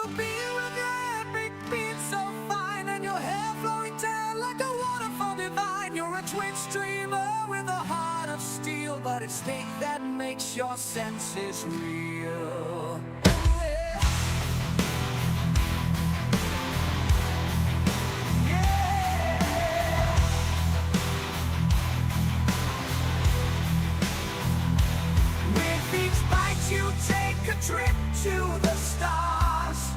will be regret being so fine, and your hair flowing down like a waterfall divine. You're a twin streamer with a heart of steel, but it's fate that makes your senses real. You take a trip to the stars.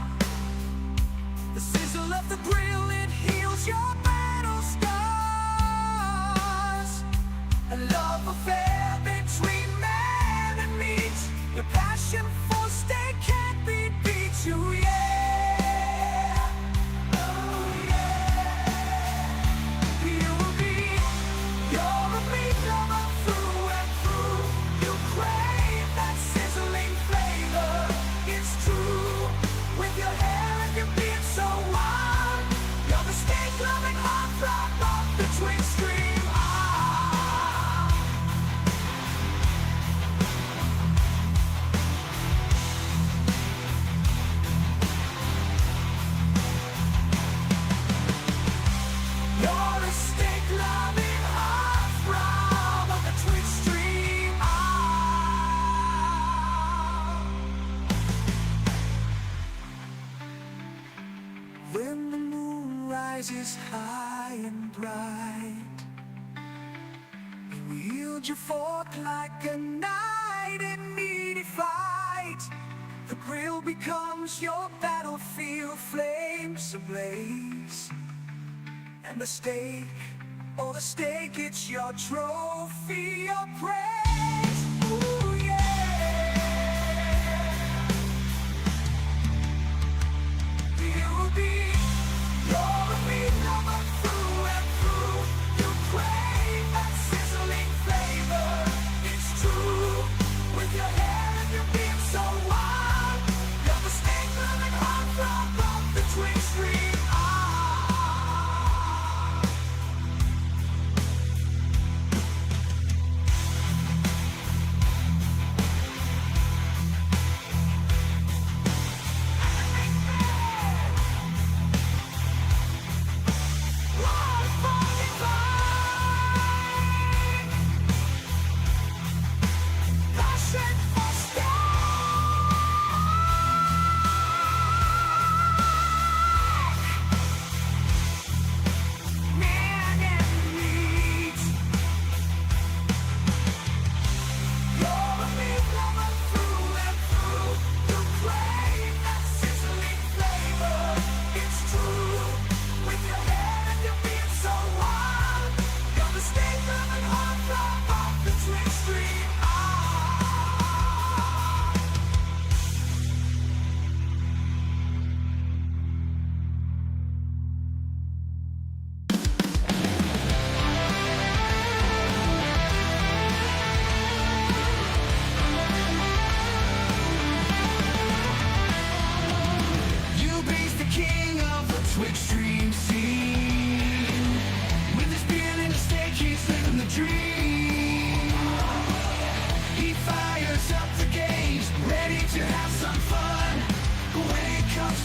The sizzle of the grill, it heals your battle scars. A love affair between man and meat. Your passion for steak can't be beat. You, yeah. Oh yeah. You will be. You're a meat lover through and through. You crave that sizzling flavor. It's true. With your hair and your beard so wild, you're the steak-loving heartthrob of the twin stream. You're a steak-loving heartthrob of the twin stream. When the moon rises high and bright, you wield your fork like a knight in needy fight. The grill becomes your battlefield, flames ablaze. And the steak, oh the steak, it's your trophy, your praise. Ooh yeah. You'll be, you're a meat lover through and through. You crave that sizzling flavor. It's true. With your hair and your beard so wild, you're the steak-loving heartthrob of the twin stream.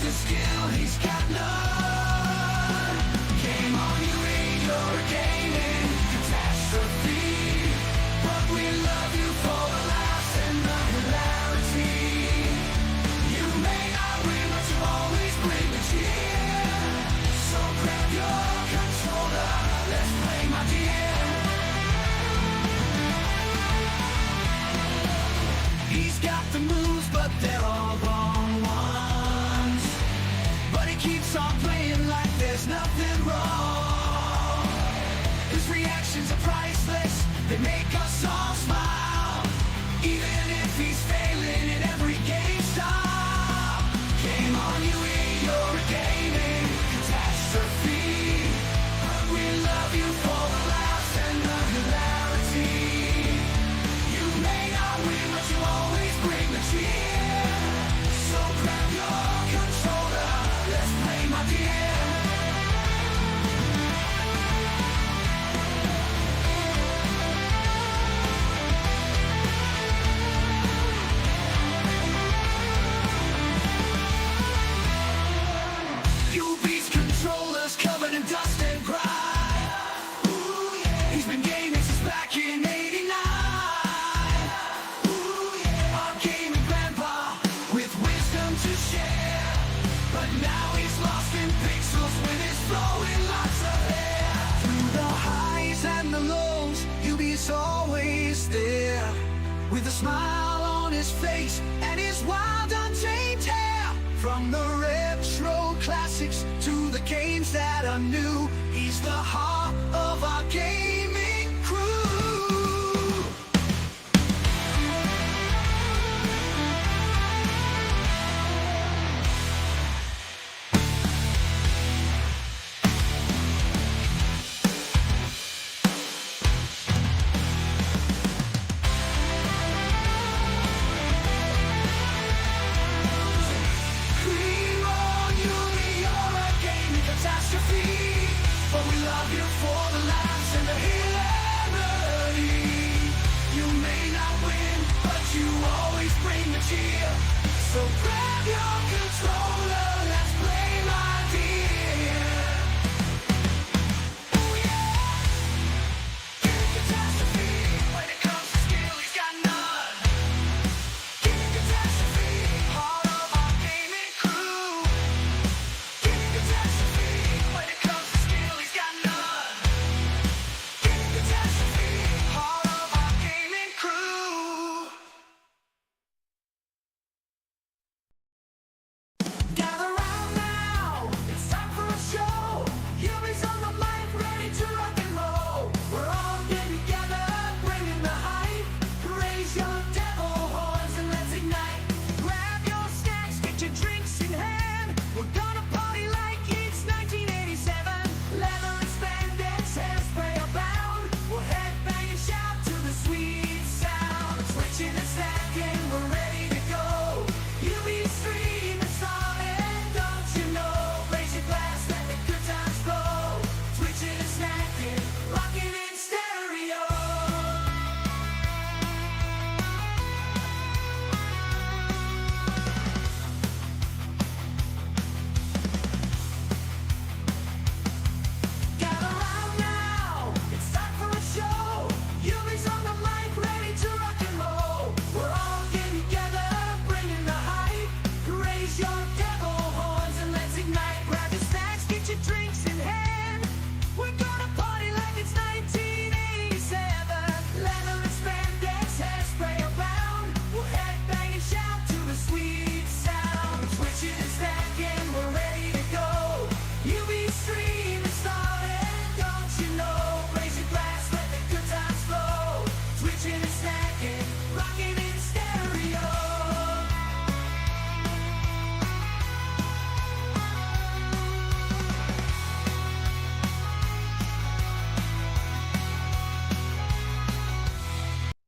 The skill he's got none. Game on, you ain't your gaming catastrophe, but we love you for the laughs and the hilarity. You may not win, but you always bring the cheer. So grab your controller, let's play, my dear. He's got the moves, but they're all wrong ones. But he keeps on playing like there's nothing wrong. His reactions are priceless, they make us all smile. Even if he's failing in every game style. Game on, you ain't your gaming catastrophe, but we love you for the laughs and the hilarity. You may not win, but you always bring the cheer. his face and his wild untamed hair. From the retro classics to the games that are new, he's the heart of our gaming crew. But we love you for the laughs and the hilarity. You may not win, but you always bring the cheer. So grab your controller, let's play, my dear. Oh yeah! King Catastrophe. When it comes to skill, he's got none. King Catastrophe, heart of our gaming crew. King Catastrophe. When it comes to skill, he's got none. King Catastrophe, heart of our gaming crew. Gather round now, it's time for a show. Yumi's on the mic, ready to rock and roll. We're all getting together, bringing the hype. Raise your devil horns and let's ignite. Grab your snacks, get your drinks in hand. We're gonna party like it's 1987. Leather and spandex, hairspray abound. We'll headbang and shout to the sweet sound. Switching and stacking, we're ready to go. Yumi stream is started, don't you know? Raise your glass, let the good times flow. Switching and snacking, rocking in stereo. Gather round now, it's time for a show. Yumi's on the mic, ready to rock and roll. We're all getting together, bringing the hype. Raise your devil horns and let's ignite. Grab your snacks, get your drinks in hand. We're gonna party like it's 1987. Leather and spandex, hairspray abound. We'll headbang and shout to the sweet sound. Switching and stacking, we're ready to go. UV stream is started, don't you know? Raise your glass, let the good times flow. Switching and stacking, rocking in stereo.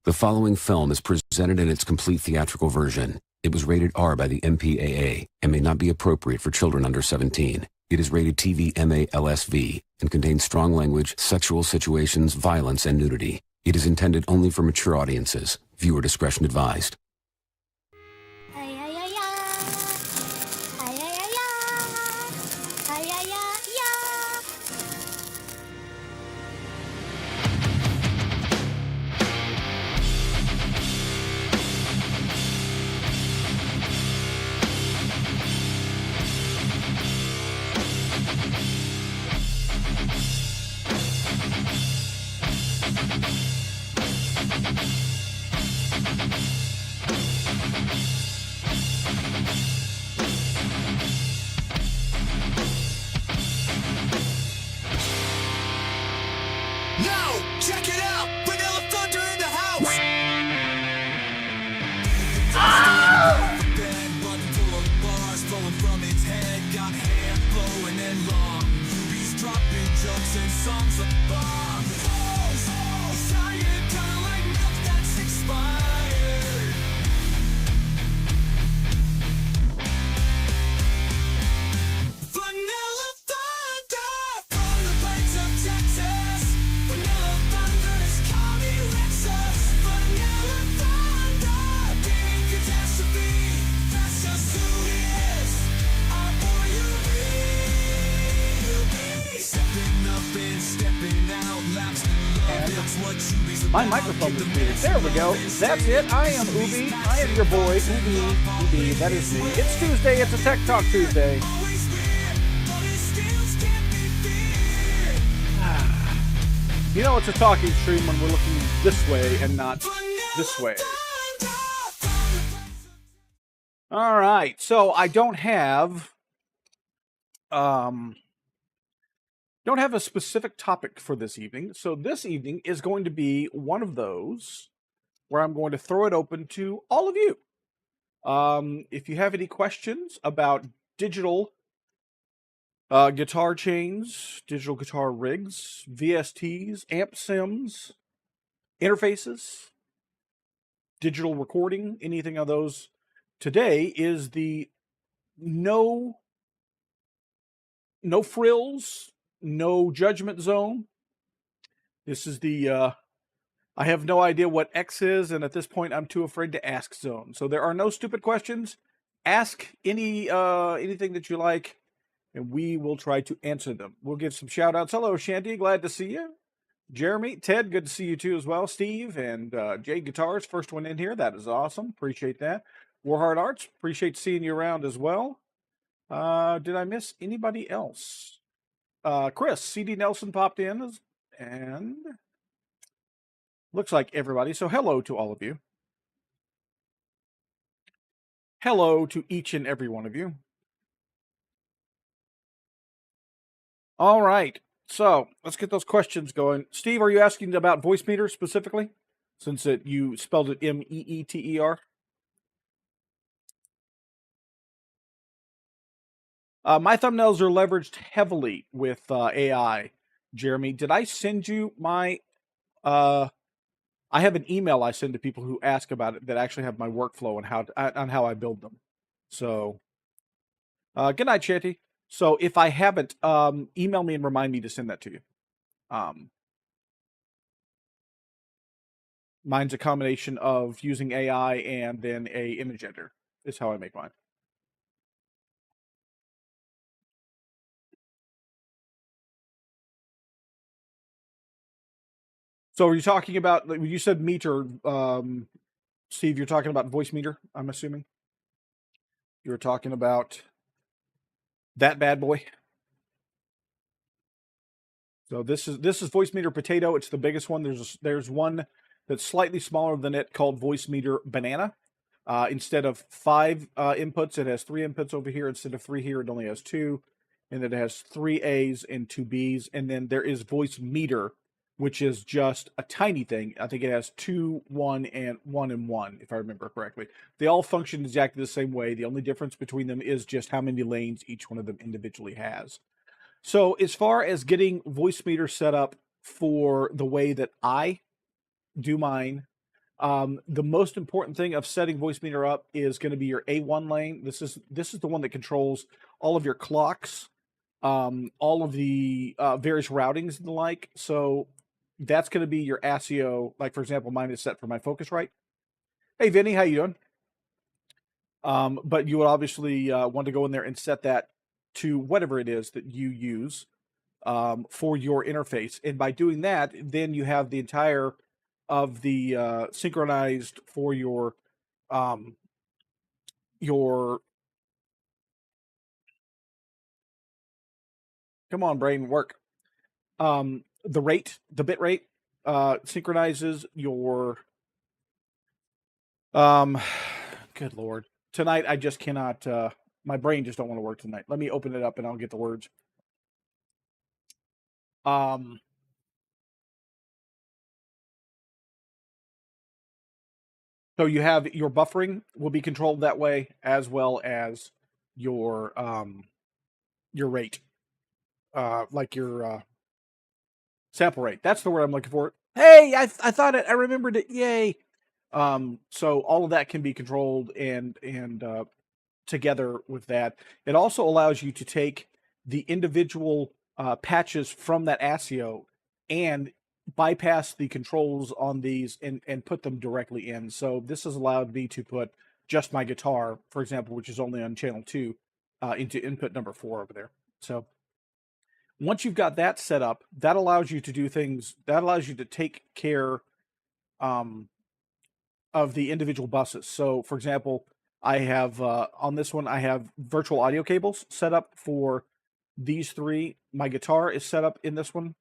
The following film is presented in its complete theatrical version. It was rated R by the MPAA and may not be appropriate for children under 17. It is rated TV MA LSV and contains strong language, sexual situations, violence, and nudity. It is intended only for mature audiences. Viewer discretion advised. Ay, ay, ay, ay. Ay, ay, ay, ay. Ay, ay, ay, ay. Now, check it out! Vanilla Thunder in the house! Bed, button full of bars flowing from its head. Got hair flowing and long. Rubies dropping jokes and songs of bombs. Tired, kinda like milk that's expired. Vanilla Thunder from the plains of Texas. Vanilla Thunder is coming Lexus. Vanilla Thunder, King Catastrophe. That's just who he is. Our boy Yubi. Stepping up and stepping out. Laps and love, that's what Yubi's about. My microphone was muted. There we go. That's it. I am Ubi. I am your boy, Ubi. Ubi, that is me. It's Tuesday. It's a Tech Talk Tuesday. Always feared, but his skills can't be feared. You know it's a talking stream when we're looking this way and not this way. All right, so I don't have a specific topic for this evening. So this evening is going to be one of those where I'm going to throw it open to all of you. If you have any questions about digital guitar chains, digital guitar rigs, VSTs, amp sims, interfaces, digital recording, anything of those, today is the no frills, no judgment zone. This is the I have no idea what X is, and at this point I'm too afraid to ask zone. So there are no stupid questions. Ask anything that you like, and we will try to answer them. We'll give some shout outs. Hello, Shanty, glad to see you. Jeremy, Ted, good to see you too as well. Steve and Jade Guitars, first one in here. That is awesome. Appreciate that. Warhard Arts, appreciate seeing you around as well. Did I miss anybody else? Chris, CD Nelson popped in, and looks like everybody. So hello to all of you. Hello to each and every one of you. All right. So let's get those questions going. Steve, are you asking about voice meter specifically? Since you spelled it MEETER? My thumbnails are leveraged heavily with AI. Jeremy, did I send you my... I have an email I send to people who ask about it that actually have my workflow on how I build them. So, good night, Shanty. So if I haven't, email me and remind me to send that to you. Mine's a combination of using AI and then a image editor is how I make mine. So are you talking about, when you said meter, Steve, you're talking about voice meter, I'm assuming? You're talking about that bad boy? So this is voice meter potato. It's the biggest one. There's one that's slightly smaller than it called voice meter banana. Instead of 5 inputs, it has 3 inputs over here. Instead of 3 here, it only has 2. And then it has 3 A's and 2 B's. And then there is voice meter, which is just a tiny thing. I think it has 2, 1, and 1 and 1, if I remember correctly. They all function exactly the same way. The only difference between them is just how many lanes each one of them individually has. So as far as getting voice meter set up for the way that I do mine, the most important thing of setting voice meter up is going to be your A1 lane. This is the one that controls all of your clocks, all of the various routings and the like. So that's going to be your ASIO. Like, for example, mine is set for my Focusrite. Hey, Vinny, how you doing? But you would obviously want to go in there and set that to whatever it is that you use for your interface. And by doing that, then you have the entire of the synchronized for your come on, brain, work. The bit rate synchronizes your good Lord. Tonight I just cannot my brain just don't want to work tonight. Let me open it up and I'll get the words. So you have your buffering will be controlled that way, as well as your rate, like your sample rate. That's the word I'm looking for. Hey, I thought it. I remembered it. Yay! So all of that can be controlled and together with that. It also allows you to take the individual patches from that ASIO and bypass the controls on these and put them directly in. So this has allowed me to put just my guitar, for example, which is only on channel 2, into input number 4 over there. So once you've got that set up, that allows you to do things, that allows you to take care of the individual buses. So for example, I have on this one, I have virtual audio cables set up for these 3. My guitar is set up in this one.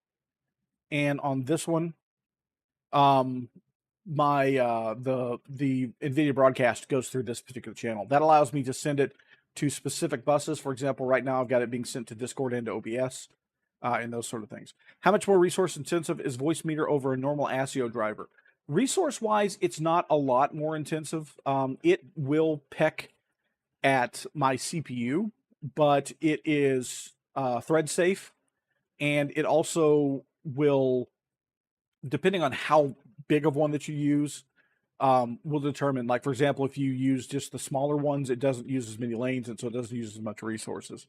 And on this one, my the NVIDIA broadcast goes through this particular channel. That allows me to send it to specific buses. For example, right now I've got it being sent to Discord and to OBS, and those sort of things. How much more resource intensive is Voicemeeter over a normal ASIO driver? Resource wise, it's not a lot more intensive. It will peck at my CPU, but it is thread safe, and it also will, depending on how big of one that you use, will determine, like, for example, if you use just the smaller ones, it doesn't use as many lanes, and so it doesn't use as much resources.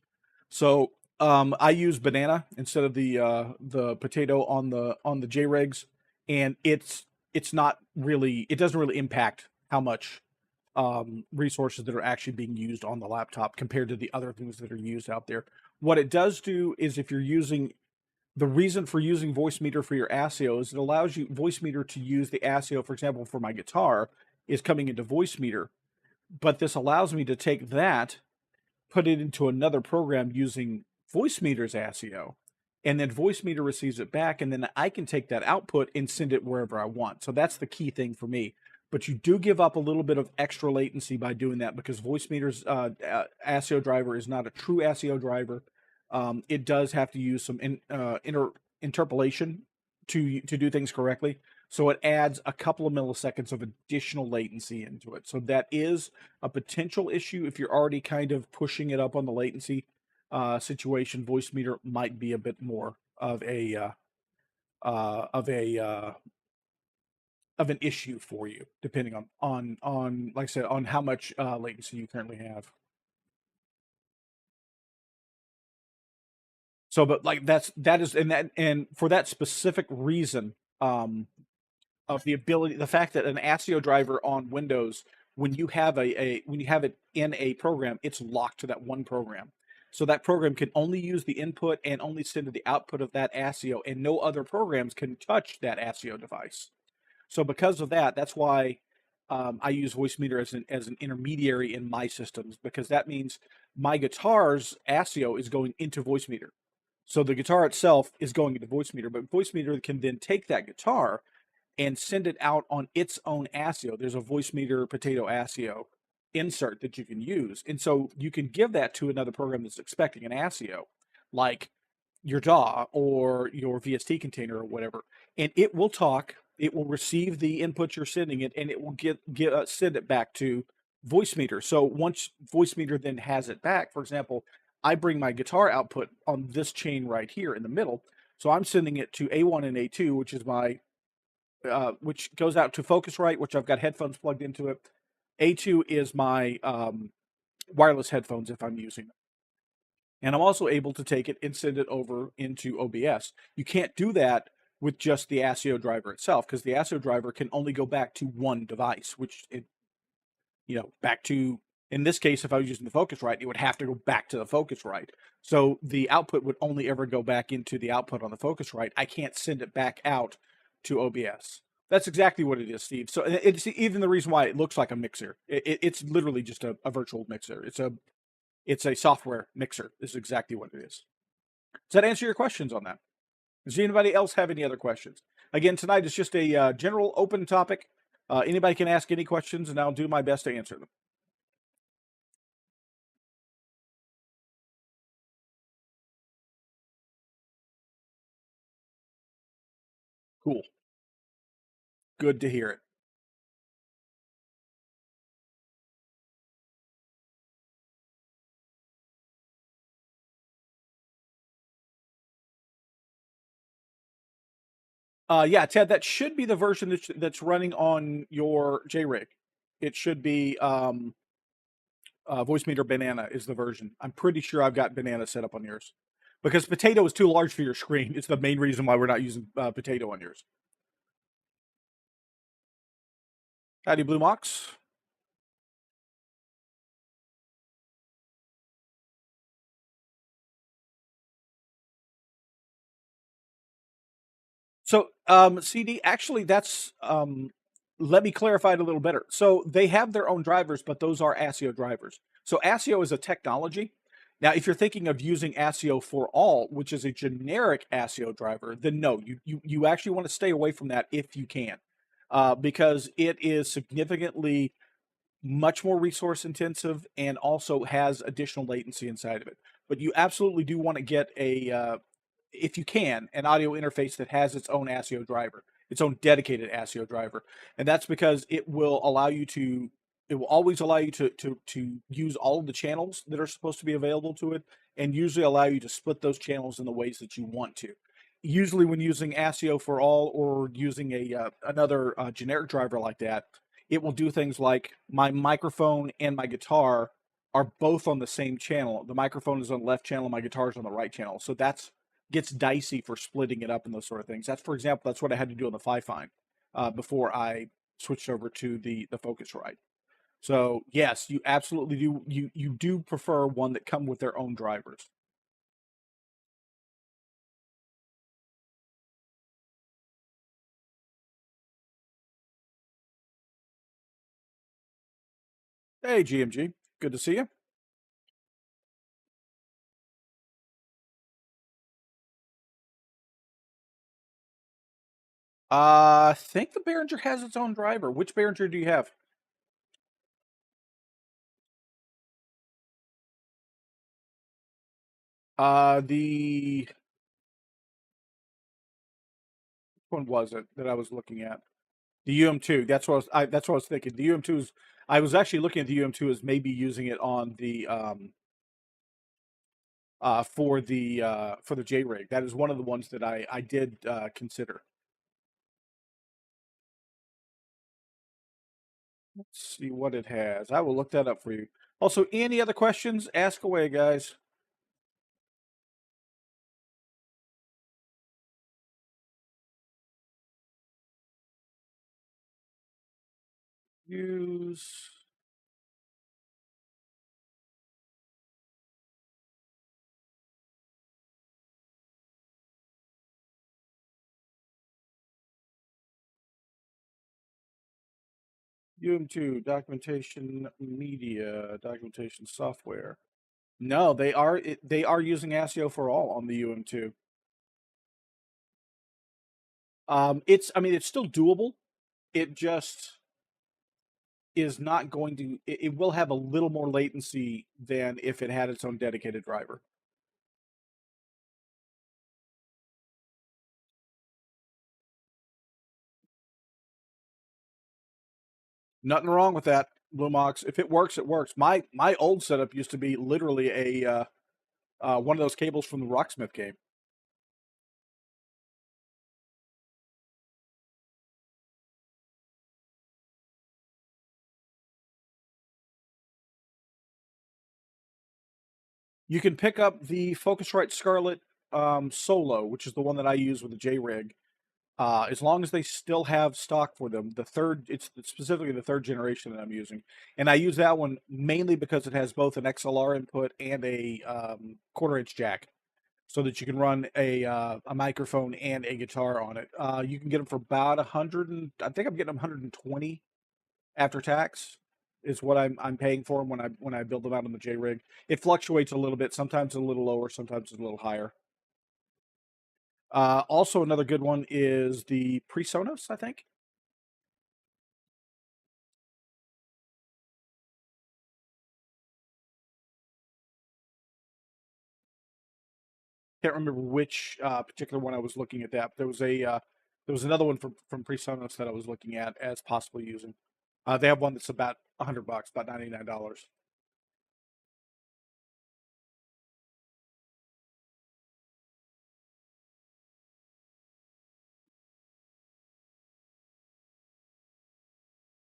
So I use banana instead of the potato on the JREGs, and it's not really, it doesn't really impact how much resources that are actually being used on the laptop compared to the other things that are used out there. What it does do is, if you're using, the reason for using Voicemeeter for your ASIO is it allows you, Voicemeeter, to use the ASIO, for example, for my guitar is coming into Voicemeter, but this allows me to take that, put it into another program using Voicemeter's ASIO, and then Voicemeter receives it back, and then I can take that output and send it wherever I want. So that's the key thing for me. But you do give up a little bit of extra latency by doing that, because Voicemeter's ASIO driver is not a true ASIO driver. It does have to use some interpolation to do things correctly. So it adds a couple of milliseconds of additional latency into it. So that is a potential issue. If you're already kind of pushing it up on the latency situation, Voicemeter might be a bit more of an issue for you, depending on like I said, on how much latency you currently have. So, but like that is, and for that specific reason, of the ability, the fact that an ASIO driver on Windows, when you have when you have it in a program, it's locked to that one program. So that program can only use the input and only send to the output of that ASIO, and no other programs can touch that ASIO device. So because of that, that's why I use Voicemeter as an intermediary in my systems, because that means my guitar's ASIO is going into Voicemeter. So the guitar itself is going into Voicemeter, but Voicemeter can then take that guitar and send it out on its own ASIO. There's a Voicemeter Potato ASIO insert that you can use. And so you can give that to another program that's expecting an ASIO, like your DAW or your VST container or whatever. And it will talk, it will receive the input you're sending it, and it will send it back to Voicemeter. So once Voicemeter then has it back, for example, I bring my guitar output on this chain right here in the middle. So I'm sending it to A1 and A2, which is my which goes out to Focusrite, which I've got headphones plugged into it. A2 is my wireless headphones if I'm using them. And I'm also able to take it and send it over into OBS. You can't do that with just the ASIO driver itself, because the ASIO driver can only go back to one device, which back to, in this case, if I was using the Focusrite, it would have to go back to the Focusrite. So the output would only ever go back into the output on the Focusrite. I can't send it back out to OBS. That's exactly what it is, Steve. So it's even the reason why it looks like a mixer. It's literally just a virtual mixer. It's a software mixer. This is exactly what it is. Does that answer your questions on that? Does anybody else have any other questions? Again, tonight is just a general open topic. Anybody can ask any questions, and I'll do my best to answer them. Cool. Good to hear it. Yeah, Ted, that should be the version that's running on your JRig. It should be Voicemeter Banana is the version. I'm pretty sure I've got Banana set up on yours, because Potato is too large for your screen. It's the main reason why we're not using Potato on yours. Howdy, Blue Mox. So, CD, actually, that's, let me clarify it a little better. So they have their own drivers, but those are ASIO drivers. So ASIO is a technology. Now, if you're thinking of using ASIO for all, which is a generic ASIO driver, then no, you actually want to stay away from that if you can. because it is significantly much more resource intensive and also has additional latency inside of it. But you absolutely do want to get if you can, an audio interface that has its own ASIO driver, its own dedicated ASIO driver, and that's because it will always allow you to use all of the channels that are supposed to be available to it, and usually allow you to split those channels in the ways that you want to. Usually, when using ASIO for all or using another generic driver like that, it will do things like my microphone and my guitar are both on the same channel. The microphone is on the left channel, my guitar is on the right channel. So that's gets dicey for splitting it up and those sort of things. That's, for example, that's what I had to do on the Fi-Fine before I switched over to the Focusrite. So yes, you absolutely do. You do prefer one that come with their own drivers. Hey, GMG, good to see you. I think the Behringer has its own driver. Which Behringer do you have? The One was it that I was looking at? The UM2. That's what I was thinking. The UM2 is. I was actually looking at the UM2 as maybe using it on the for the J rig. That is one of the ones that I did consider. Let's see what it has. I will look that up for you. Also, any other questions? Ask away, guys. Use UM2 documentation media documentation software. No, they are using ASIO for all on the UM2. I mean it's still doable. It just is not going to it will have a little more latency than if it had its own dedicated driver. Nothing wrong with that, Lumox. If it works, it works. My old setup used to be literally a one of those cables from the Rocksmith game. You can pick up the Focusrite Scarlett Solo, which is the one that I use with the J rig. As long as they still have stock for them, it's specifically the third generation that I'm using, and I use that one mainly because it has both an XLR input and a quarter-inch jack, so that you can run a microphone and a guitar on it. You can get them for about 100, and I think I'm getting them 120 after tax is what I'm paying for them when I build them out on the J rig. It fluctuates a little bit, sometimes a little lower, sometimes a little higher. Also, another good one is the PreSonus, I think. Can't remember which particular one I was looking at. That there was another one from PreSonus that I was looking at as possibly using. They have one that's about $100, about $99.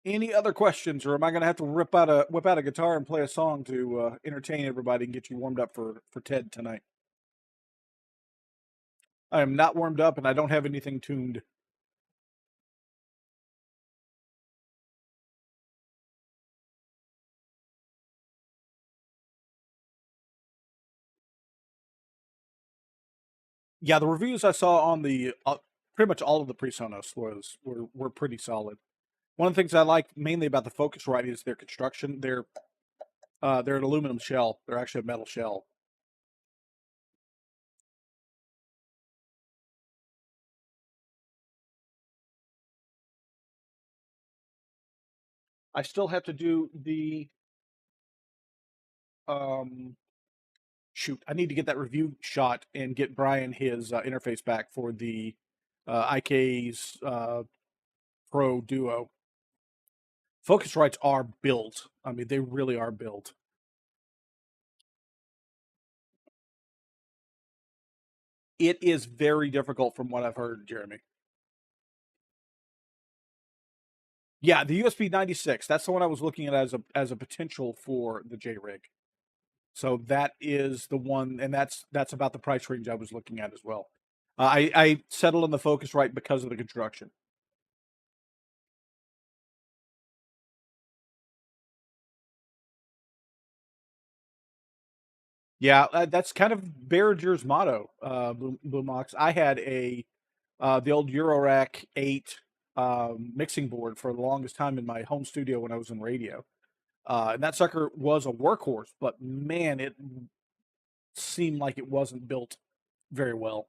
Any other questions, or am I going to have to whip out a guitar and play a song to entertain everybody and get you warmed up for TED tonight? I am not warmed up, and I don't have anything tuned. Yeah, the reviews I saw on the pretty much all of the PreSonus were pretty solid. One of the things I like mainly about the Focusrite is their construction. They're an aluminum shell. They're actually a metal shell. I still have to do the shoot. I need to get that review shot and get Brian his interface back for the IK's Pro Duo. Focusrites are built. I mean, they really are built. It is very difficult from what I've heard, Jeremy. Yeah, the USB 96. That's the one I was looking at as a potential for the J rig. So that is the one, and that's about the price range I was looking at as well. I settled on the Focusrite because of the construction. Yeah, that's kind of Behringer's motto, Boombox. I had the old Eurorack 8 mixing board for the longest time in my home studio when I was in radio. And that sucker was a workhorse, but man, it seemed like it wasn't built very well.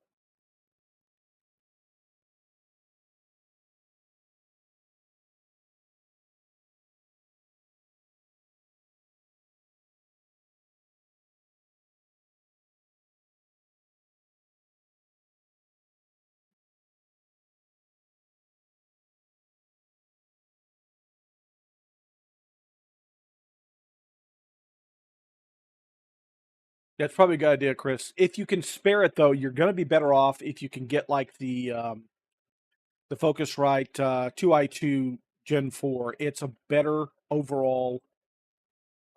That's probably a good idea, Chris. If you can spare it, though, you're going to be better off if you can get like the Focusrite 2i2 Gen 4. It's a better overall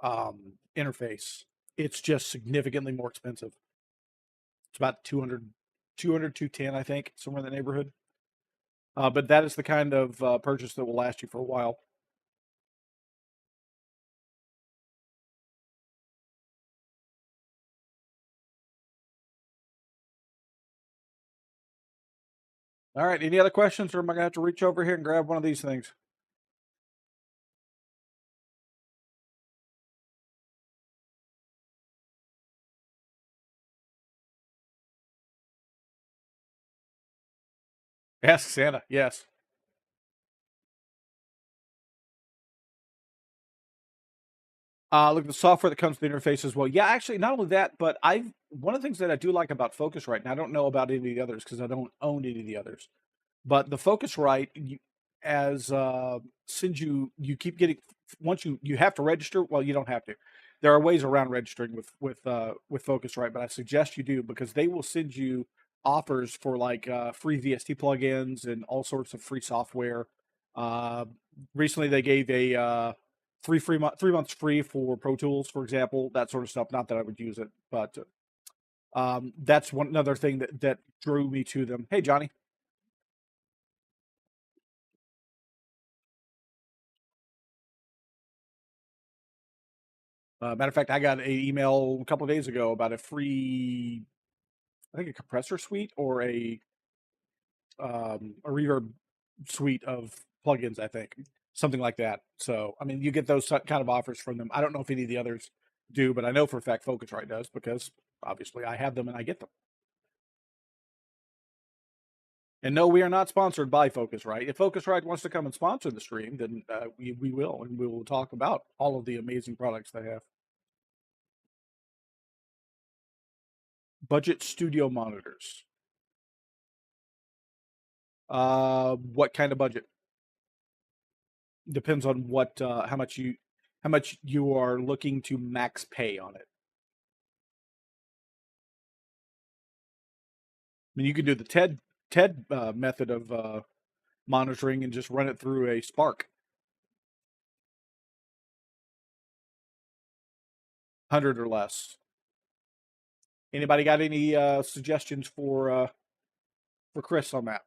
interface. It's just significantly more expensive. It's about 210, I think, somewhere in the neighborhood. But that is the kind of purchase that will last you for a while. All right. Any other questions, or am I going to have to reach over here and grab one of these things? Ask Santa. Yes. Look at the software that comes with the interface as well. Yeah, actually, not only that, but one of the things that I do like about Focusrite, and I don't know about any of the others because I don't own any of the others, but the Focusrite, as since you keep getting, once you have to register. Well, you don't have to. There are ways around registering with Focusrite, but I suggest you do because they will send you offers for like free VST plugins and all sorts of free software. Uh, Recently, they gave a 3 months free for Pro Tools, for example, that sort of stuff. Not that I would use it, but that's another thing that drew me to them. Hey, Johnny. Matter of fact, I got an email a couple of days ago about a free, I think, a compressor suite or a reverb suite of plugins. I think something like that. So, I mean, you get those kind of offers from them. I don't know if any of the others do, but I know for a fact Focusrite does because obviously I have them and I get them. And no, we are not sponsored by Focusrite. If Focusrite wants to come and sponsor the stream, then we will, and we will talk about all of the amazing products they have. Budget studio monitors. What kind of budget? Depends on what how much you are looking to max pay on it. I mean, you can do the TED method of monitoring and just run it through a Spark. 100 or less. Anybody got any suggestions for Chris on that?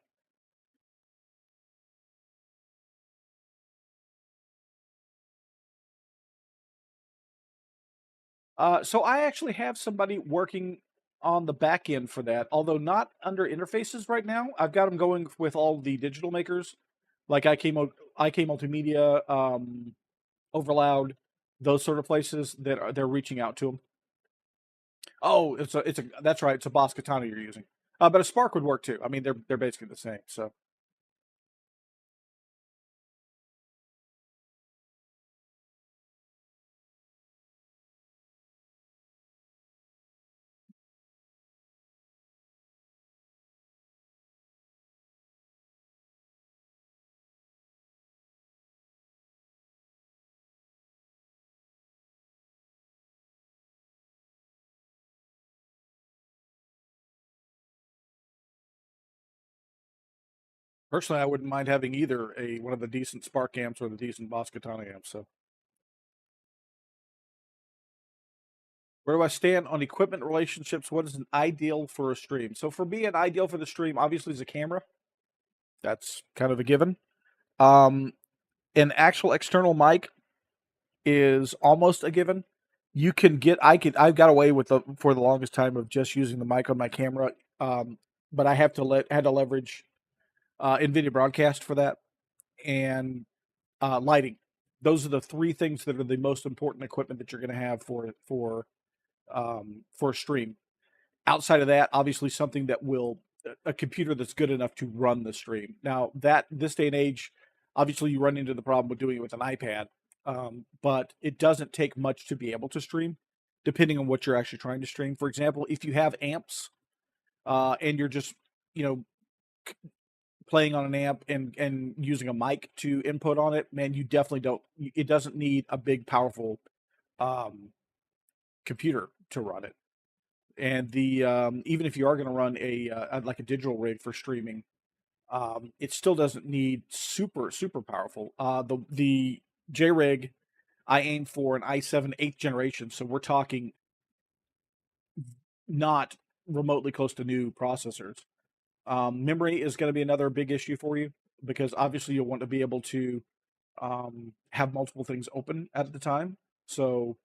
So I actually have somebody working on the back end for that, although not under interfaces right now. I've got them going with all the digital makers, like IK Multimedia, Overloud, those sort of places that they're reaching out to them. Oh, that's right. It's a Boss Katana you're using, but a Spark would work too. I mean, they're basically the same. So Personally, I wouldn't mind having either one of the decent Spark amps or the decent Boss Katana amps. So, where do I stand on equipment relationships? What is an ideal for a stream? So, for me, an ideal for the stream obviously is a camera. That's kind of a given. An actual external mic is almost a given. You can get I've got away with for the longest time of just using the mic on my camera, but I had to leverage NVIDIA Broadcast for that, and lighting. Those are the three things that are the most important equipment that you're going to have for a stream. Outside of that, obviously something that will a computer that's good enough to run the stream. Now that this day and age, obviously you run into the problem with doing it with an iPad, but it doesn't take much to be able to stream, depending on what you're actually trying to stream. For example, if you have amps and you're just you know playing on an amp and using a mic to input on it, man, you definitely don't. It doesn't need a big, powerful um, computer to run it. And the even if you are going to run like a digital rig for streaming, it still doesn't need super powerful. The J rig, I aim for an i7 8th generation, so we're talking not remotely close to new processors. Memory is going to be another big issue for you because obviously you'll want to be able to have multiple things open at the time. So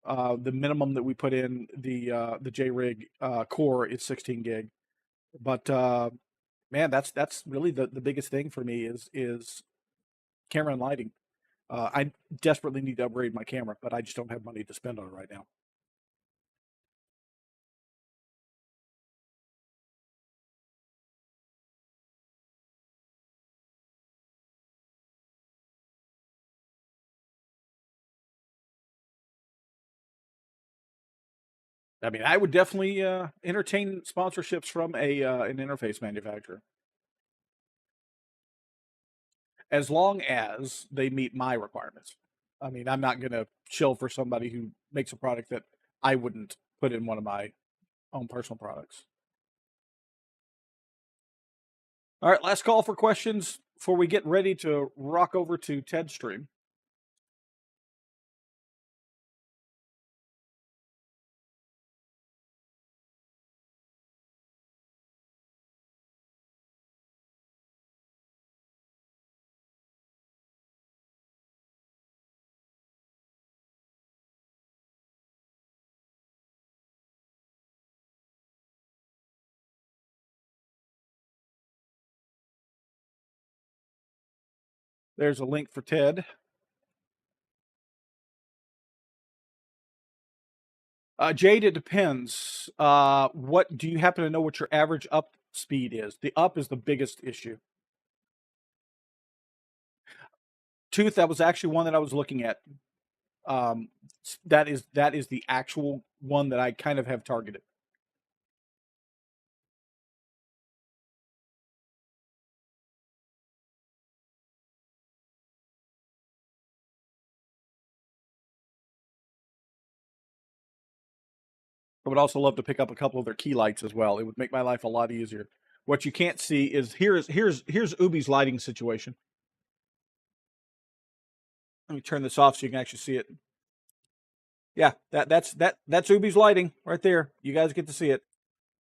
the minimum that we put in the JRig core is 16 gig. But man, that's really the biggest thing for me is camera and lighting. I desperately need to upgrade my camera, but I just don't have money to spend on it right now. I mean, I would definitely entertain sponsorships from an interface manufacturer, as long as they meet my requirements. I mean, I'm not going to chill for somebody who makes a product that I wouldn't put in one of my own personal products. All right, last call for questions before we get ready to rock over to Ted's stream. There's a link for Ted. Jade, it depends. What do you happen to know what your average up speed is? The up is the biggest issue. Tooth, that was actually one that I was looking at. That is the actual one that I kind of have targeted. I would also love to pick up a couple of their key lights as well. It would make my life a lot easier. What you can't see is here's Ubi's lighting situation. Let me turn this off so you can actually see it. Yeah, that's Ubi's lighting right there. You guys get to see it.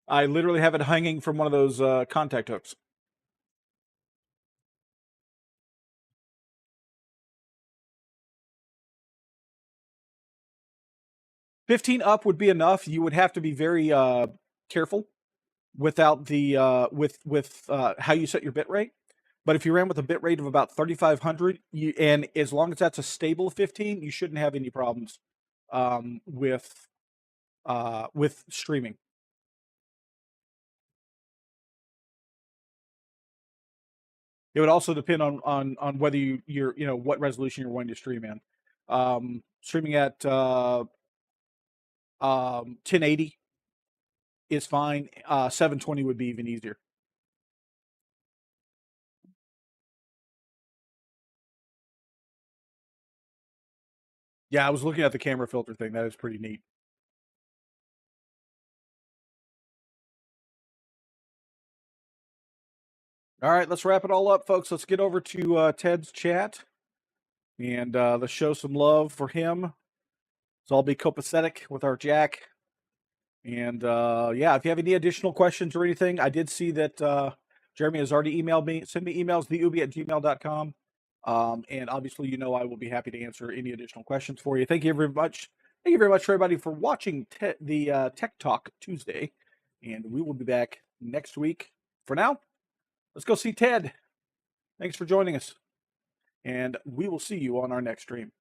I literally have it hanging from one of those contact hooks. $15 up would be enough. You would have to be very careful without the with how you set your bit rate. But if you ran with a bit rate of about 3,500, and as long as that's a stable 15, you shouldn't have any problems with streaming. It would also depend on whether you're what resolution you're wanting to stream in. Streaming at 1080 is fine. 720 would be even easier. Yeah, I was looking at the camera filter thing. That is pretty neat. All right, let's wrap it all up, folks. Let's get over to Ted's chat, and let's show some love for him. Let's all be copacetic with our Jack. And yeah, if you have any additional questions or anything, I did see that Jeremy has already emailed me. Send me emails, theubi@gmail.com. And obviously, you know, I will be happy to answer any additional questions for you. Thank you very much. Thank you very much for everybody for watching the Tech Talk Tuesday. And we will be back next week. For now, let's go see Ted. Thanks for joining us. And we will see you on our next stream.